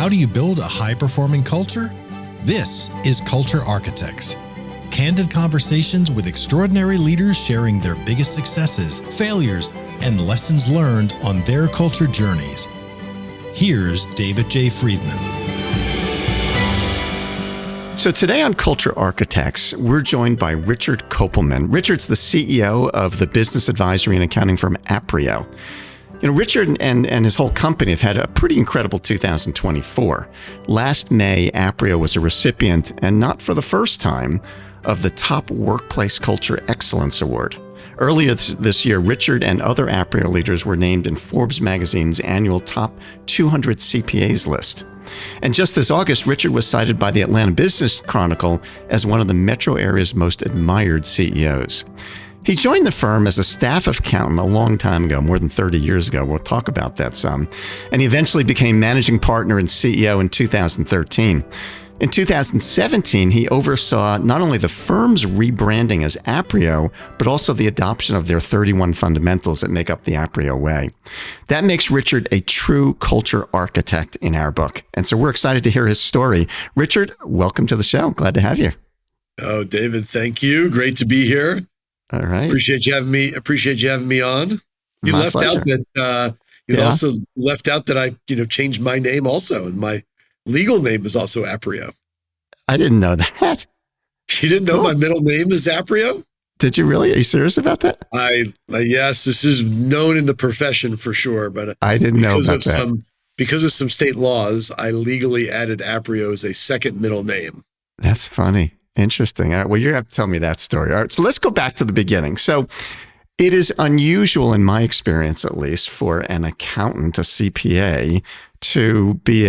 How do you build a high-performing culture? This is Culture Architects. Candid conversations with extraordinary leaders sharing their biggest successes, failures, and lessons learned on their culture journeys. Here's David J. Friedman. So today on Culture Architects, we're joined by Richard Kopelman. Richard's the CEO of the business advisory and accounting firm Aprio. You know, Richard and his whole company have had a pretty incredible 2024. Last May, Aprio was a recipient, and not for the first time, of the Top Workplace Culture Excellence Award. Earlier this year, Richard and other Aprio leaders were named in Forbes magazine's annual Top 200 CPAs list. And just this August, Richard was cited by the Atlanta Business Chronicle as one of the metro area's most admired CEOs. He joined the firm as a staff accountant a long time ago, more than 30 years ago. We'll talk about that some. And he eventually became managing partner and CEO in 2013. In 2017, he oversaw not only the firm's rebranding as Aprio, but also the adoption of their 31 fundamentals that make up the Aprio Way. That makes Richard a true culture architect in our book. And so we're excited to hear his story. Richard, welcome to the show. Glad to have you. Oh, David, thank you. Great to be here. All right. Appreciate you having me on. You My left pleasure. out that also left out that I changed my name also, and my legal name is also Aprio. I didn't know that. You didn't know my middle name is Aprio? Did you really? Are you serious about that? Yes, this is known in the profession for sure, but I didn't know about that. Because of some state laws, I legally added Aprio as a second middle name. That's funny. Interesting. All right. Well, you're going to have to tell me that story. All right. So let's go back to the beginning. So it is unusual, in my experience at least, for an accountant, a CPA, to be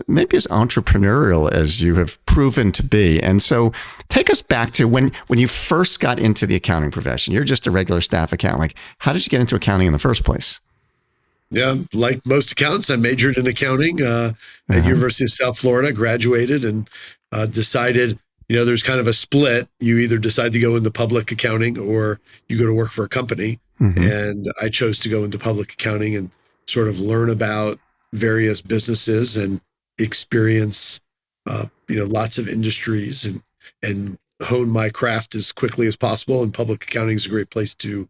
maybe as entrepreneurial as you have proven to be. And so take us back to when you first got into the accounting profession. You're just a regular staff accountant. Like, how did you get into accounting in the first place? Yeah, like most accountants, I majored in accounting at University of South Florida, graduated, and decided, there's kind of a split. You either decide to go into public accounting or you go to work for a company. Mm-hmm. And I chose to go into public accounting and sort of learn about various businesses and experience, lots of industries and hone my craft as quickly as possible. And public accounting is a great place to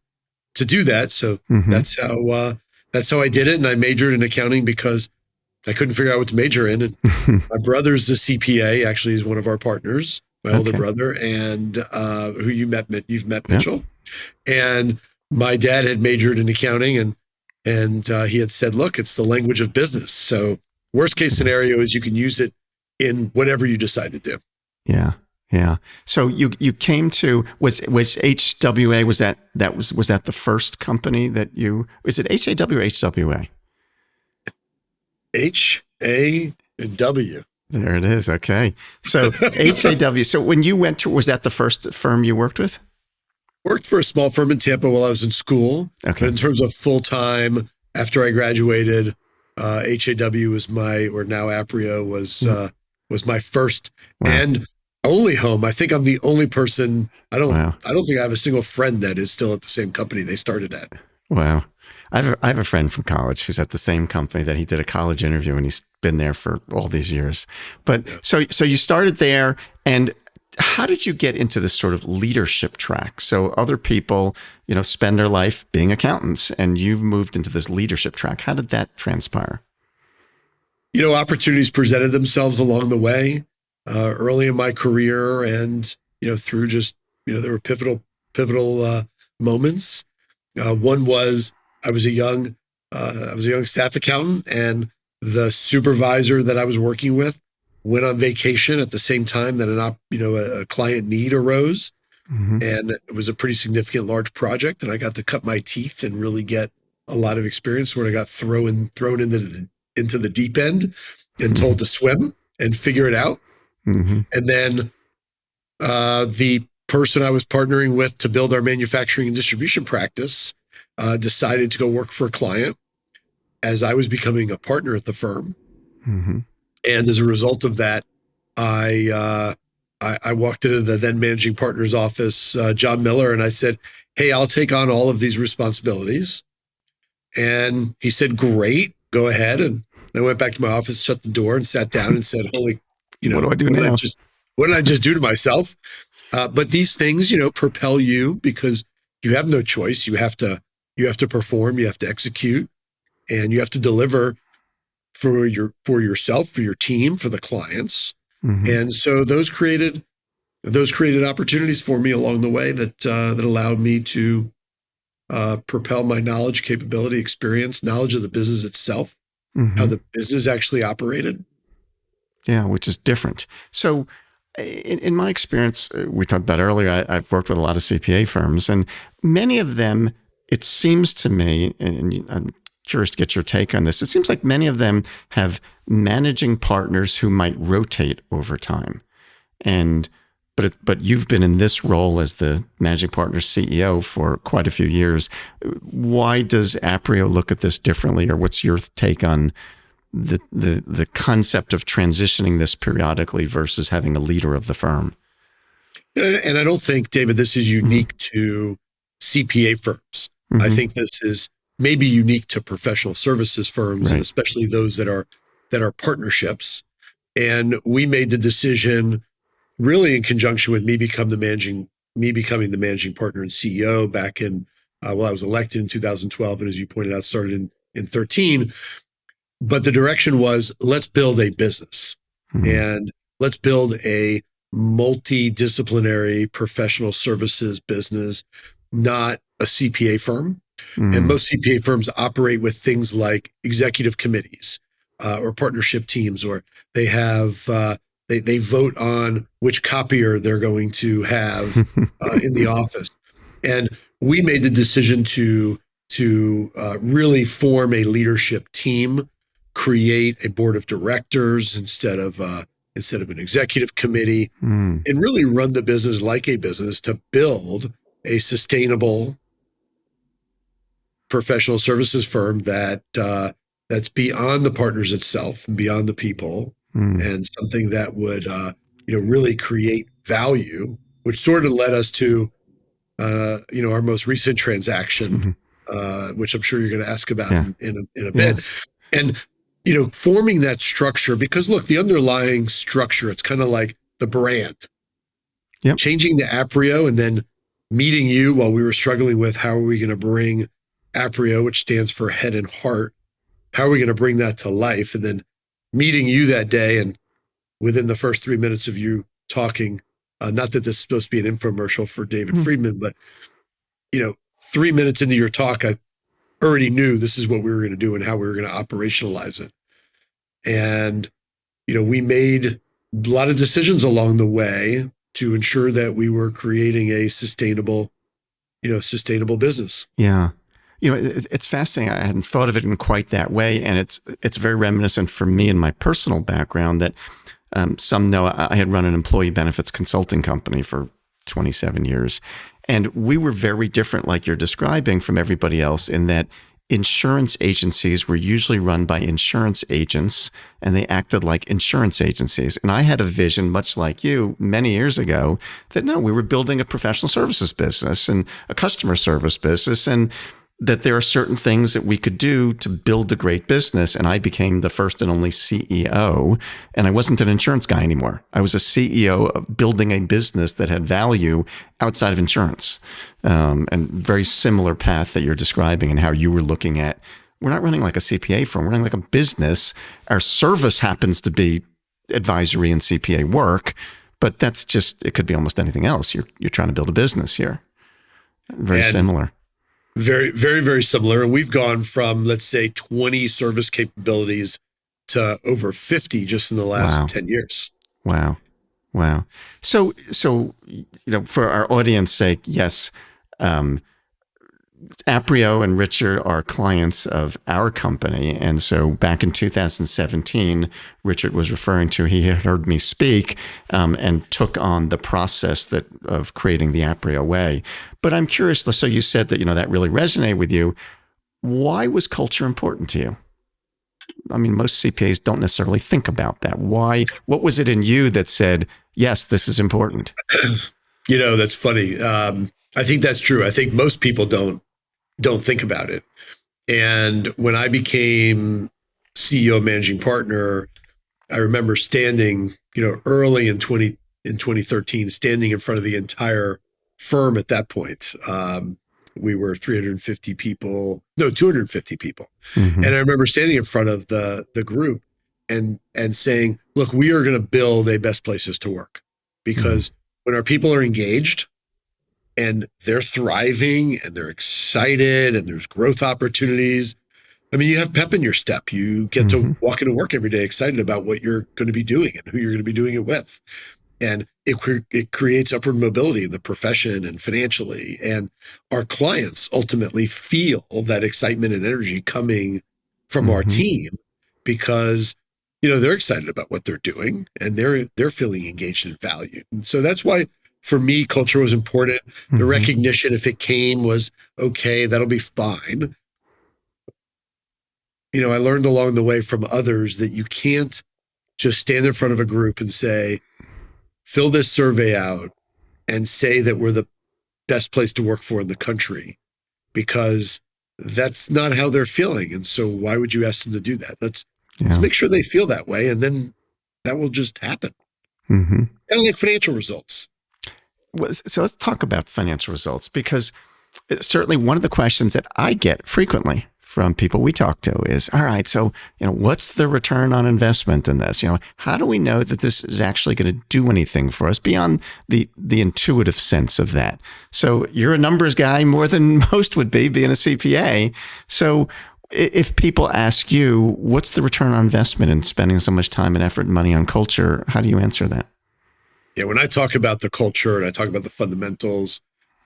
do that. So that's how I did it. And I majored in accounting because I couldn't figure out what to major in. And my brother's a CPA. Actually, he's one of our partners, my older brother, and who you've met Mitchell. And my dad had majored in accounting, and he had said, look, it's the language of business. So worst case scenario is you can use it in whatever you decide to do. Yeah. Yeah. So you came to, was HWA, was that the first company that is it HAW or HWA? HAW. There it is. Okay. So HAW. So when you went to, was that the first firm you worked with? Worked for a small firm in Tampa while I was in school. Okay. But in terms of full-time, after I graduated, HAW was now Aprio was my first and only home. I think I'm the only person. I don't think I have a single friend that is still at the same company they started at. Wow. I have a friend from college who's at the same company that he did a college interview, and he's been there for all these years. But so you started there, and how did you get into this sort of leadership track? So other people, spend their life being accountants, and you've moved into this leadership track. How did that transpire? Opportunities presented themselves along the way, early in my career, and through just there were pivotal moments. One was I was a young staff accountant, and the supervisor that I was working with went on vacation at the same time that a client need arose. Mm-hmm. And it was a pretty significant, large project. And I got to cut my teeth and really get a lot of experience where I got thrown into the deep end and told to swim and figure it out. Mm-hmm. And then the person I was partnering with to build our manufacturing and distribution practice decided to go work for a client as I was becoming a partner at the firm. Mm-hmm. And as a result of that, I walked into the then managing partner's office, John Miller, and I said, hey, I'll take on all of these responsibilities. And he said, great, go ahead. And And I went back to my office, shut the door, and sat down and said, "Holy, What do I do what did I now? just do to myself?" But these things, propel you because you have no choice. You have to perform, you have to execute, and you have to deliver for yourself, for your team, for the clients. Mm-hmm. And so those created opportunities for me along the way that allowed me to propel my knowledge, capability, experience, knowledge of the business itself, how Mm-hmm. the business actually operated. Yeah, which is different. So, in my experience, we talked about earlier, I've worked with a lot of CPA firms, and many of them, it seems to me, and I'm curious to get your take on this, it seems like many of them have managing partners who might rotate over time. And but you've been in this role as the managing partner CEO for quite a few years. Why does Aprio look at this differently, or what's your take on the concept of transitioning this periodically versus having a leader of the firm? And I don't think, David, this is Mm-hmm. unique to CPA firms. I Mm-hmm. think this is maybe unique to professional services firms, and Right. especially those that are partnerships. And we made the decision really in conjunction with me becoming the managing partner and CEO back in I was elected in 2012, and as you pointed out, started in 13. But the direction was, let's build a business, Mm-hmm. and let's build a multidisciplinary professional services business, not a CPA firm. And Mm-hmm. most CPA firms operate with things like executive committees or partnership teams, or they have they vote on which copier they're going to have in the office. And we made the decision to really form a leadership team, create a board of directors instead of an executive committee, Mm-hmm. and really run the business like a business to build a sustainable professional services firm that's beyond the partners itself and beyond the people, and something that would really create value, which sort of led us to our most recent transaction, Mm-hmm. which I'm sure you're going to ask about Yeah. in a Yeah. bit. And forming that structure, because look, the underlying structure, it's kind of like the brand. Yep. Changing to Aprio and then meeting you while we were struggling with how are we going to bring Aprio, which stands for head and heart, how are we going to bring that to life? And then meeting you that day, and within the first 3 minutes of you talking, not that this is supposed to be an infomercial for David Mm-hmm. Friedman, but 3 minutes into your talk, I already knew this is what we were going to do and how we were going to operationalize it. And we made a lot of decisions along the way to ensure that we were creating a sustainable business. Yeah. It's fascinating. I hadn't thought of it in quite that way. And it's very reminiscent for me in my personal background that some know I had run an employee benefits consulting company for 27 years. And we were very different, like you're describing, from everybody else in that insurance agencies were usually run by insurance agents and they acted like insurance agencies. And I had a vision, much like you, many years ago, that no, we were building a professional services business and a customer service business, and that there are certain things that we could do to build a great business. And I became the first and only CEO. And I wasn't an insurance guy anymore. I was a CEO of building a business that had value outside of insurance. And very similar path that you're describing and how you were looking at, we're not running like a CPA firm, we're running like a business. Our service happens to be advisory and CPA work, but that's just, it could be almost anything else. You're trying to build a business here. Very And similar. very, very, very similar. And we've gone from, let's say, 20 service capabilities to over 50 just in the last Wow. 10 years. Wow. Wow. So, for our audience sake, yes, Aprio and Richard are clients of our company. And so back in 2017, Richard was referring to, he had heard me speak and took on the process of creating the Aprio Way. But I'm curious, so you said that, that really resonated with you. Why was culture important to you? I mean, most CPAs don't necessarily think about that. Why? What was it in you that said, yes, this is important? That's funny. I think that's true. I think most people don't think about it. And when I became CEO, managing partner, I remember standing, early in 2013, standing in front of the entire firm at that point. We were 350 people, no, 250 people. Mm-hmm. And I remember standing in front of the group and saying, look, we are going to build a best places to work, because when our people are engaged and they're thriving and they're excited and there's growth opportunities, I mean, you have pep in your step. You get to Mm-hmm. walk into work every day excited about what you're going to be doing and who you're going to be doing it with. And it creates upward mobility in the profession and financially. And our clients ultimately feel that excitement and energy coming from our Mm-hmm. team, because they're excited about what they're doing and they're feeling engaged and valued. And so that's why for me culture was important. The Mm-hmm. recognition, if it came, was okay, that'll be fine. I learned along the way from others that you can't just stand in front of a group and say, fill this survey out and say that we're the best place to work for in the country, because that's not how they're feeling. And so why would you ask them to do that? Let's Yeah. make sure they feel that way, and then that will just happen. Mm-hmm. Kind of like financial results. So let's talk about financial results, because it's certainly one of the questions that I get frequently from people we talk to is, all right, so, what's the return on investment in this? How do we know that this is actually going to do anything for us beyond the intuitive sense of that? So you're a numbers guy more than most would be, being a CPA. So if people ask you, what's the return on investment in spending so much time and effort and money on culture? How do you answer that? Yeah, when I talk about the culture and I talk about the fundamentals,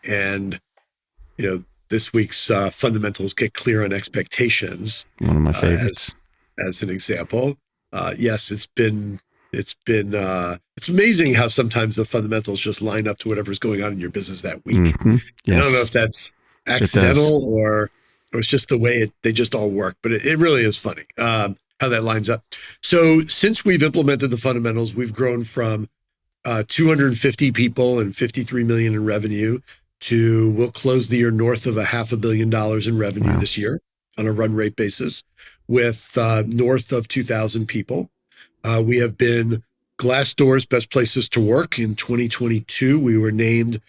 and this week's fundamentals, get clear on expectations, One of my uh, favorites. as as an example. Yes, it's amazing how sometimes the fundamentals just line up to whatever's going on in your business that week. Mm-hmm. And I don't know Yes, if that's it does. accidental or it's just the way they just all work, but it really is funny how that lines up. So since we've implemented the fundamentals, we've grown from 250 people and 53 million in revenue to, we'll close the year north of $500 million in revenue Wow. this year on a run rate basis, with north of 2,000 people. We have been Glassdoor's best places to work in 2022. We were named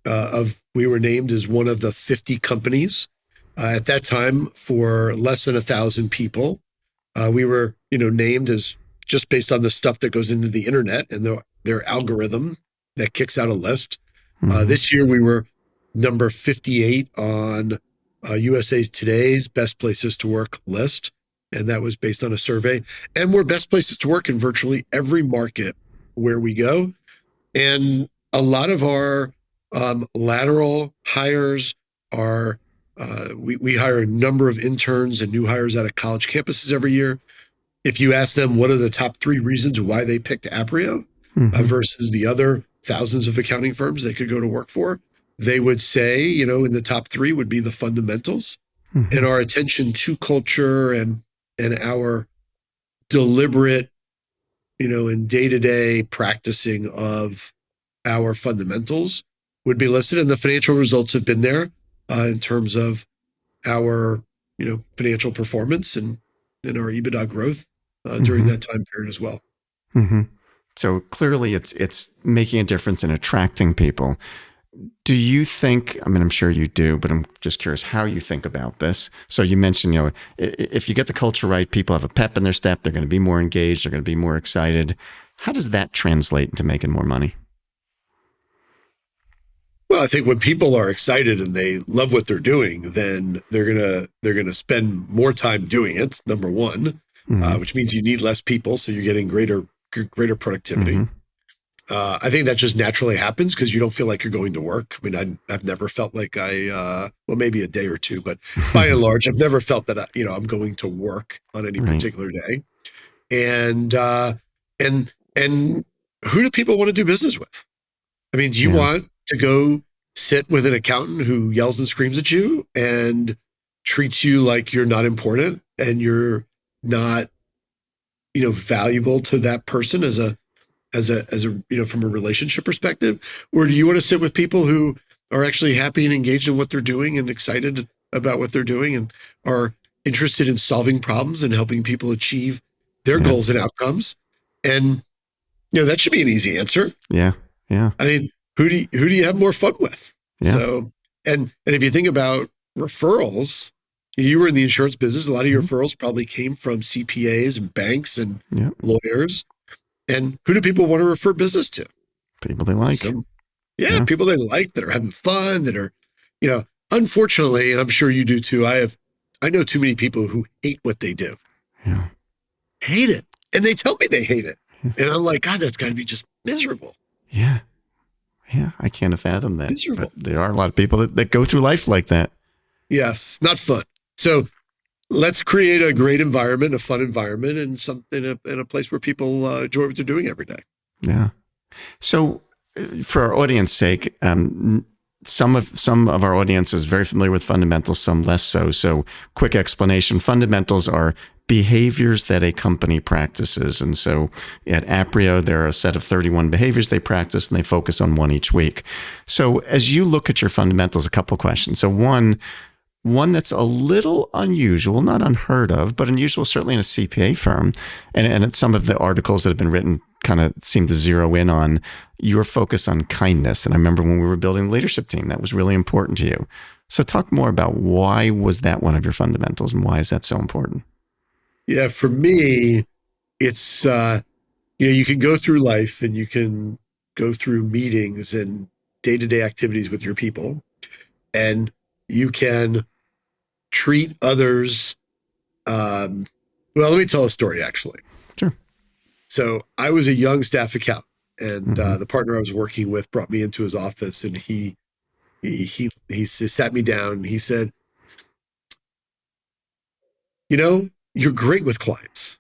as one of the 50 companies at that time for less than 1,000 people. We were, named as, just based on the stuff that goes into the internet and their algorithm that kicks out a list. Mm-hmm. This year we were number 58 on USA's Today's Best Places to Work list, and that was based on a survey. And we're best places to work in virtually every market where we go. And a lot of our lateral hires are, we hire a number of interns and new hires out of college campuses every year. If you ask them what are the top 3 reasons why they picked Aprio Mm-hmm. versus the other thousands of accounting firms they could go to work for, they would say, in the top 3 would be the fundamentals Mm-hmm. and our attention to culture and our deliberate, and day-to-day practicing of our fundamentals would be listed. And the financial results have been there in terms of our, financial performance and our EBITDA growth during Mm-hmm. that time period as well. Mm-hmm. So clearly it's making a difference in attracting people. Do you think, I mean, I'm sure you do, but I'm just curious how you think about this. So you mentioned, if you get the culture right, people have a pep in their step, they're going to be more engaged, they're going to be more excited. How does that translate into making more money? Well, I think when people are excited and they love what they're doing, then they're gonna spend more time doing it. Number one, Mm-hmm. which means you need less people, so you're getting greater Mm-hmm. productivity. I think that just naturally happens because you don't feel like you're going to work. I mean, I've never felt like well, maybe a day or two, but by and large, I've never felt that I'm going to work on any Right. particular day. And and who do people want to do business with? I mean, do you Yeah. want to go sit with an accountant who yells and screams at you and treats you like you're not important and you're not, valuable to that person as a from a relationship perspective? Or do you want to sit with people who are actually happy and engaged in what they're doing and excited about what they're doing and are interested in solving problems and helping people achieve their Yeah. goals and outcomes. And, that should be an easy answer. Yeah. Yeah. I mean, who do you have more fun with? Yeah. So, and if you think about referrals, you were in the insurance business. A lot of your referrals probably came from CPAs and banks and Yeah. lawyers. And who do people want to refer business to? People they like. Yeah, people they like, that are having fun, that are, unfortunately, and I'm sure you do too. I know too many people who hate what they do. Yeah. Hate it. And they tell me they hate it. And I'm like, God, that's got to be just miserable. Yeah. Yeah. I can't fathom that. Miserable. But there are a lot of people that go through life like that. Yes. Not fun. So let's create a great environment, a fun environment, and something in a place where people enjoy what they're doing every day. Yeah. So for our audience sake, some of our audience is very familiar with fundamentals, some less so. So quick explanation. Fundamentals are behaviors that a company practices. And so at Aprio, there are a set of 31 behaviors they practice, and they focus on one each week. So as you look at your fundamentals, a couple of questions. So one that's a little unusual, not unheard of, but unusual certainly in a CPA firm. And some of the articles that have been written kind of seem to zero in on your focus on kindness. And I remember when we were building the leadership team, that was really important to you. So talk more about why was that one of your fundamentals, and why is that so important? Yeah, for me, it's, you can go through life and you can go through meetings and day-to-day activities with your people, and you can treat others. Well, let me tell a story, actually. Sure. So I was a young staff accountant, and the partner I was working with brought me into his office, and he sat me down and he said, you're great with clients.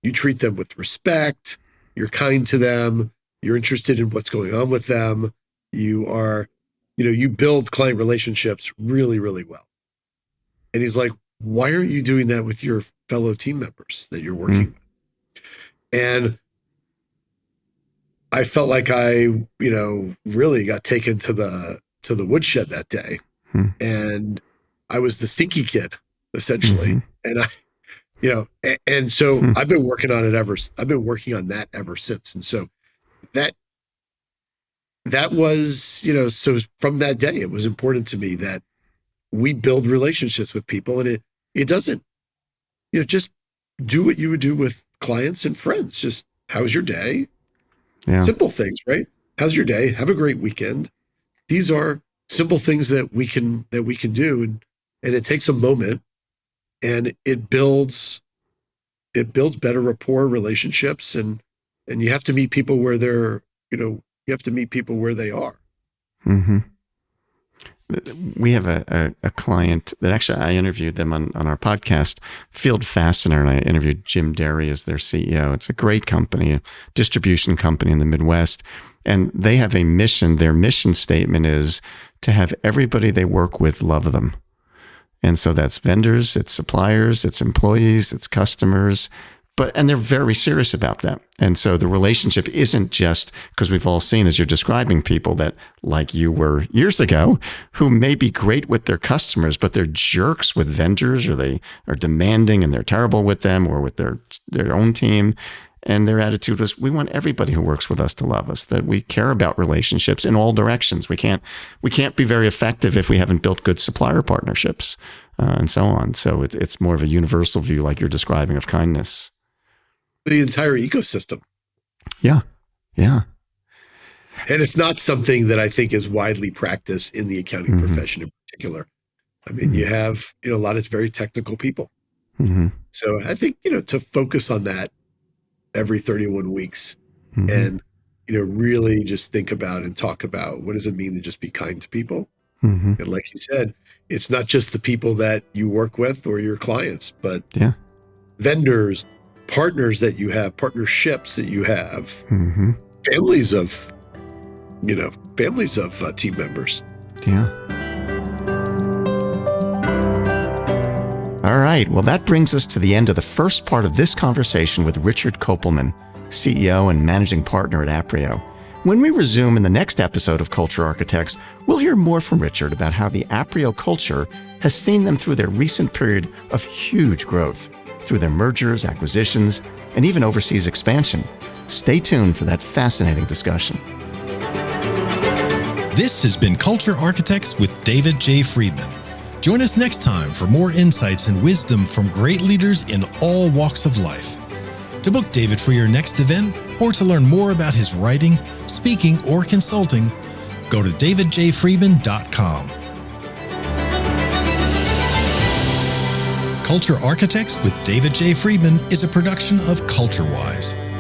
You treat them with respect. You're kind to them. You're interested in what's going on with them. You are, you build client relationships really, really well. And he's like, why aren't you doing that with your fellow team members that you're working with? And I felt like I, really got taken to the woodshed that day. And I was the stinky kid, essentially. And and so I've been working on that ever since. And so that was, so from that day, it was important to me that we build relationships with people, and it doesn't, just do what you would do with clients and friends. Just, how's your day? Yeah. Simple things, right? How's your day? Have a great weekend. These are simple things that we can do. And it takes a moment, and it builds better rapport, relationships, and you have to meet people where they're, you have to meet people where they are. We have a client that actually I interviewed them on our podcast, Field Fastener, and I interviewed Jim Derry as their CEO. It's a great company, a distribution company in the Midwest. And they have a mission. Their mission statement is to have everybody they work with love them. And so that's vendors, it's suppliers, it's employees, it's customers, and they're very serious about that. And so the relationship isn't just, because we've all seen, as you're describing, people that, like you were years ago, who may be great with their customers, but they're jerks with vendors, or they are demanding and they're terrible with them, or with their own team. And their attitude was, we want everybody who works with us to love us, that we care about relationships in all directions. We can't be very effective if we haven't built good supplier partnerships, and so on. So it's more of a universal view, like you're describing, of kindness. The entire ecosystem. Yeah. Yeah. And it's not something that I think is widely practiced in the accounting profession in particular. I mean, you have, a lot of very technical people. So I think, to focus on that every 31 weeks and, really just think about and talk about, what does it mean to just be kind to people? And like you said, it's not just the people that you work with or your clients, but vendors, partners that you have, partnerships that you have, families of team members. Yeah. All right. Well, that brings us to the end of the first part of this conversation with Richard Kopelman, CEO and managing partner at Aprio. When we resume in the next episode of Culture Architects, we'll hear more from Richard about how the Aprio culture has seen them through their recent period of huge growth, through their mergers, acquisitions, and even overseas expansion. Stay tuned for that fascinating discussion. This has been Culture Architects with David J. Friedman. Join us next time for more insights and wisdom from great leaders in all walks of life. To book David for your next event, or to learn more about his writing, speaking, or consulting, go to davidjfriedman.com. Culture Architects with David J. Friedman is a production of CultureWise.